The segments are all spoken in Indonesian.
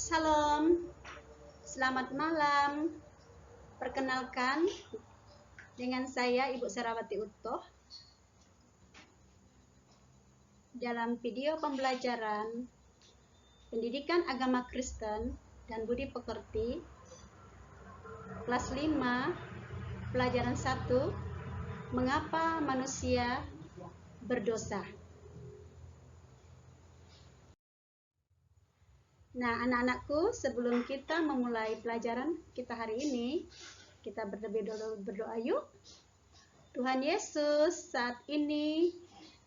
Shalom, selamat malam. Perkenalkan, dengan saya Ibu Sarawati Utoh. Dalam video pembelajaran Pendidikan Agama Kristen dan Budi Pekerti, kelas 5, pelajaran 1, Mengapa Manusia Berdosa. Nah, anak-anakku, sebelum kita memulai pelajaran kita hari ini, kita berdoa yuk. Tuhan Yesus, saat ini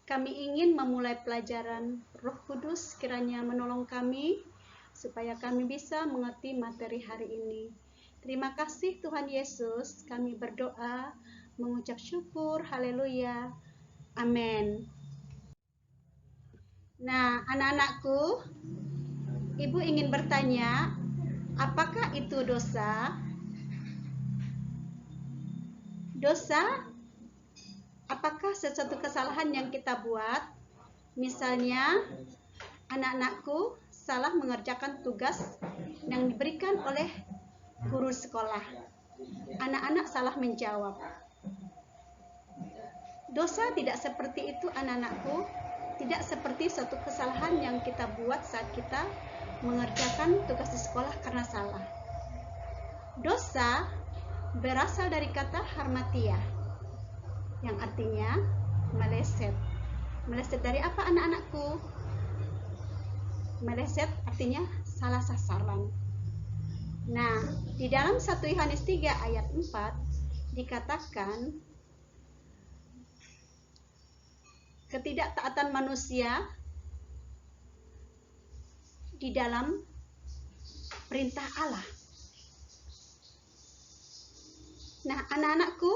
kami ingin memulai pelajaran. Roh Kudus kiranya menolong kami supaya kami bisa mengerti materi hari ini. Terima kasih Tuhan Yesus, kami berdoa, mengucap syukur, haleluya, amin. Nah, anak-anakku, Ibu ingin bertanya, apakah itu dosa? Dosa, apakah sesuatu kesalahan yang kita buat? Misalnya, anak-anakku salah mengerjakan tugas yang diberikan oleh guru sekolah. Anak-anak salah menjawab. Dosa tidak seperti itu, anak-anakku. Tidak seperti suatu kesalahan yang kita buat saat kita mengerjakan tugas di sekolah karena salah. Dosa berasal dari kata harmatia, yang artinya meleset. Meleset dari apa, anak-anakku? Meleset artinya salah sasaran. Nah, di dalam 1 Yohanes 3 ayat 4 dikatakan ketidaktaatan manusia di dalam perintah Allah. Nah, anak-anakku,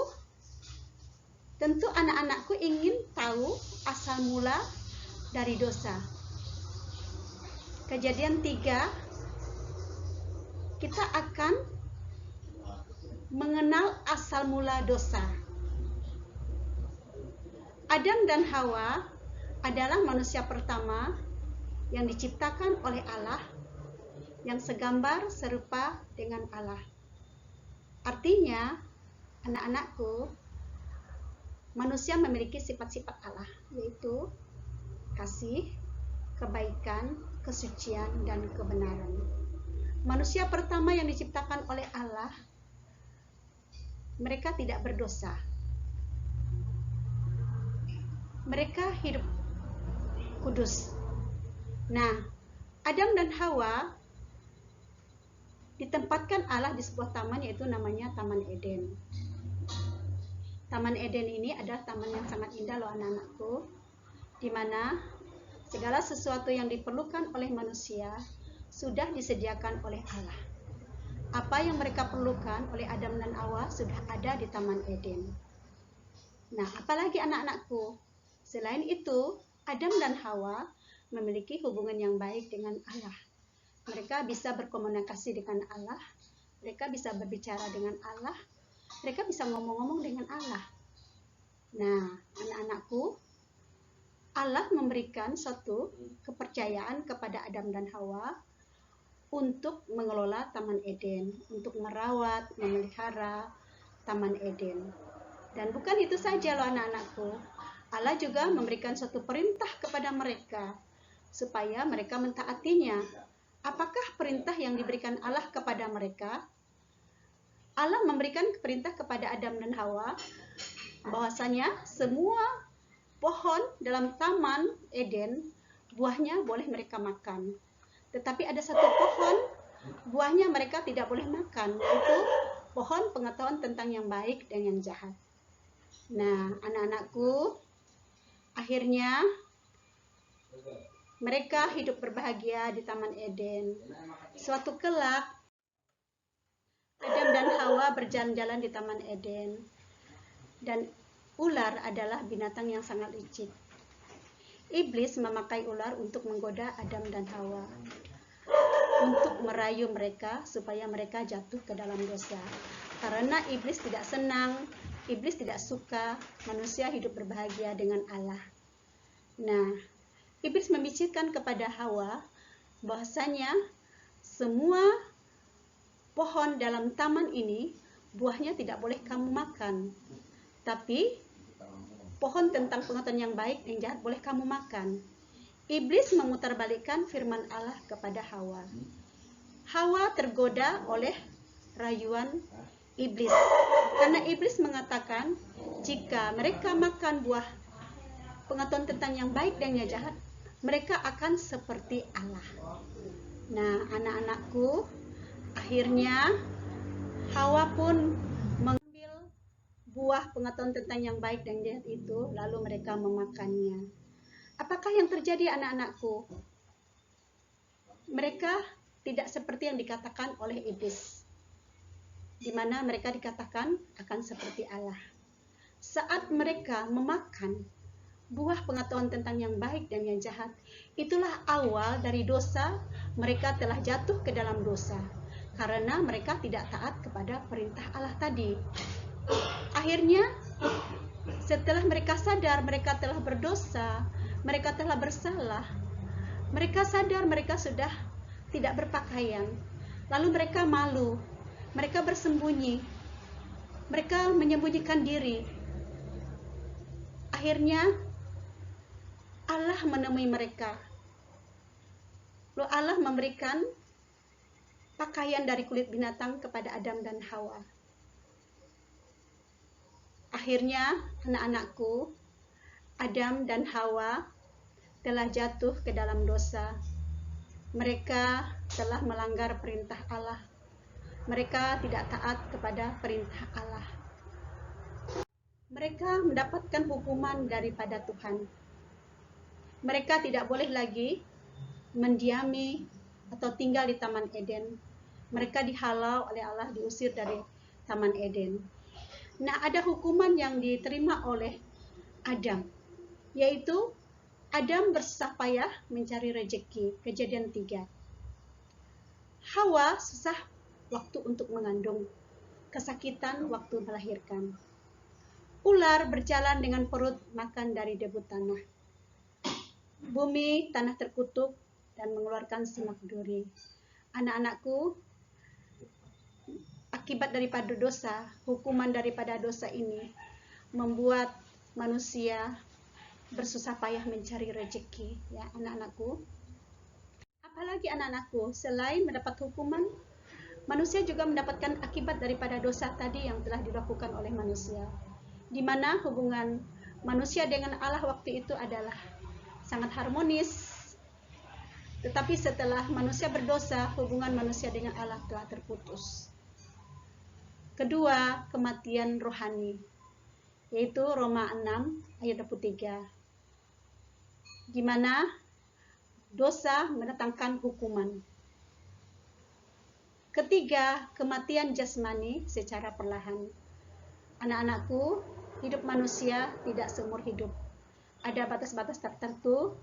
tentu anak-anakku ingin tahu asal mula dari dosa. Kejadian 3, kita akan mengenal asal mula dosa. Adam dan Hawa adalah manusia pertama yang diciptakan oleh Allah, yang segambar serupa dengan Allah. Artinya, anak-anakku, manusia memiliki sifat-sifat Allah, yaitu kasih, kebaikan, kesucian, dan kebenaran. Manusia pertama yang diciptakan oleh Allah, mereka tidak berdosa. Mereka hidup kudus. Nah, Adam dan Hawa ditempatkan Allah di sebuah taman, yaitu namanya Taman Eden. Taman Eden ini adalah taman yang sangat indah loh anak-anakku, di mana segala sesuatu yang diperlukan oleh manusia sudah disediakan oleh Allah. Apa yang mereka perlukan oleh Adam dan Hawa sudah ada di Taman Eden. Nah, apalagi anak-anakku, selain itu, Adam dan Hawa memiliki hubungan yang baik dengan Allah. Mereka bisa berkomunikasi dengan Allah, mereka bisa berbicara dengan Allah, mereka bisa ngomong-ngomong dengan Allah. Nah, anak-anakku, Allah memberikan suatu kepercayaan kepada Adam dan Hawa untuk mengelola Taman Eden, untuk merawat, memelihara Taman Eden. Dan bukan itu saja loh anak-anakku, Allah juga memberikan suatu perintah kepada mereka supaya mereka mentaatinya. Apakah perintah yang diberikan Allah kepada mereka? Allah memberikan perintah kepada Adam dan Hawa bahwasanya semua pohon dalam Taman Eden buahnya boleh mereka makan. Tetapi ada satu pohon buahnya mereka tidak boleh makan, yaitu pohon pengetahuan tentang yang baik dan yang jahat. Nah, anak-anakku, akhirnya mereka hidup berbahagia di Taman Eden. Suatu kelak, Adam dan Hawa berjalan-jalan di Taman Eden. Dan ular adalah binatang yang sangat licik. Iblis memakai ular untuk menggoda Adam dan Hawa, untuk merayu mereka supaya mereka jatuh ke dalam dosa. Karena iblis tidak senang, iblis tidak suka manusia hidup berbahagia dengan Allah. Nah, iblis membisikkan kepada Hawa bahwasanya semua pohon dalam taman ini buahnya tidak boleh kamu makan, tapi pohon tentang pengetahuan yang baik dan jahat boleh kamu makan. Iblis memutarbalikkan firman Allah kepada Hawa. Hawa tergoda oleh rayuan iblis, karena iblis mengatakan jika mereka makan buah pengetahuan tentang yang baik dan yang jahat, mereka akan seperti Allah. Nah, anak-anakku, akhirnya Hawa pun mengambil buah pengetahuan tentang yang baik dan jahat itu, lalu mereka memakannya. Apakah yang terjadi, anak-anakku? Mereka tidak seperti yang dikatakan oleh iblis, di mana mereka dikatakan akan seperti Allah. Saat mereka memakan buah pengetahuan tentang yang baik dan yang jahat, itulah awal dari dosa. Mereka telah jatuh ke dalam dosa karena mereka tidak taat kepada perintah Allah tadi. Akhirnya, setelah mereka sadar mereka telah berdosa, mereka telah bersalah, mereka sadar mereka sudah tidak berpakaian, lalu mereka malu, mereka bersembunyi, mereka menyembunyikan diri. Akhirnya Allah menemui mereka, lalu Allah memberikan pakaian dari kulit binatang kepada Adam dan Hawa. Akhirnya, anak-anakku, Adam dan Hawa telah jatuh ke dalam dosa. Mereka telah melanggar perintah Allah. Mereka tidak taat kepada perintah Allah. Mereka mendapatkan hukuman daripada Tuhan. Mereka tidak boleh lagi mendiami atau tinggal di Taman Eden. Mereka dihalau oleh Allah, diusir dari Taman Eden. Nah, ada hukuman yang diterima oleh Adam, yaitu Adam bersusah payah mencari rezeki, Kejadian 3. Hawa susah waktu untuk mengandung, kesakitan waktu melahirkan. Ular berjalan dengan perut makan dari debu tanah. Bumi, tanah terkutuk dan mengeluarkan semak duri. Anak-anakku, akibat daripada dosa, hukuman daripada dosa ini membuat manusia bersusah payah mencari rezeki, ya anak-anakku. Apalagi anak-anakku, selain mendapat hukuman, manusia juga mendapatkan akibat daripada dosa tadi yang telah dilakukan oleh manusia, di mana hubungan manusia dengan Allah waktu itu adalah sangat harmonis. Tetapi setelah manusia berdosa, hubungan manusia dengan Allah telah terputus. Kedua, kematian rohani, yaitu Roma 6 ayat 23. Di mana dosa mendatangkan hukuman. Ketiga, kematian jasmani secara perlahan. Anak-anakku, hidup manusia tidak seumur hidup. Ada batas-batas tertentu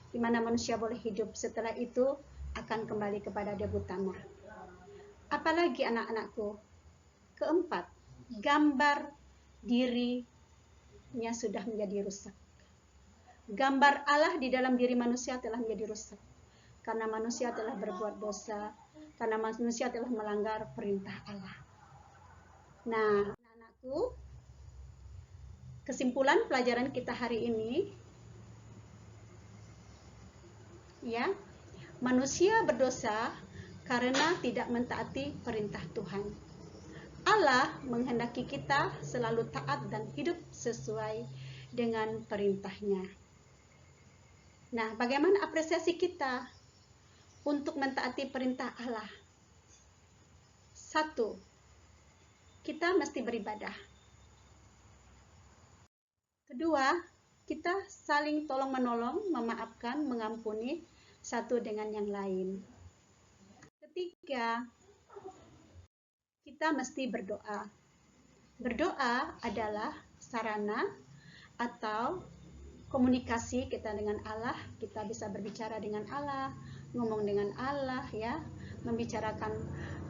di mana manusia boleh hidup. Setelah itu akan kembali kepada debu tanah. Apalagi anak-anakku? Keempat, gambar dirinya sudah menjadi rusak. Gambar Allah di dalam diri manusia telah menjadi rusak karena manusia telah berbuat dosa, karena manusia telah melanggar perintah Allah. Nah, anak-anakku, kesimpulan pelajaran kita hari ini, ya, manusia berdosa karena tidak mentaati perintah Tuhan. Allah menghendaki kita selalu taat dan hidup sesuai dengan perintahnya. Nah, bagaimana apresiasi kita untuk mentaati perintah Allah? 1. Kita mesti beribadah. Kedua, kita saling tolong-menolong, memaafkan, mengampuni satu dengan yang lain. Ketiga, kita mesti berdoa. Berdoa adalah sarana atau komunikasi kita dengan Allah. Kita bisa berbicara dengan Allah, ngomong dengan Allah, ya, membicarakan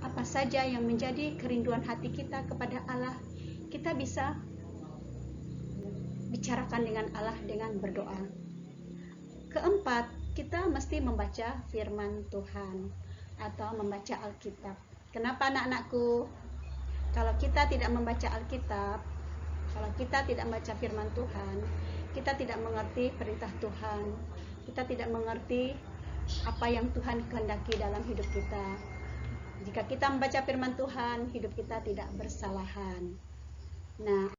apa saja yang menjadi kerinduan hati kita kepada Allah. Kita bisa bicarakan dengan Allah dengan berdoa. Keempat, kita mesti membaca firman Tuhan atau membaca Alkitab. Kenapa anak-anakku? Kalau kita tidak membaca Alkitab, kalau kita tidak membaca firman Tuhan, kita tidak mengerti perintah Tuhan, kita tidak mengerti apa yang Tuhan kehendaki dalam hidup kita. Jika kita membaca firman Tuhan, hidup kita tidak bersalahan. Nah,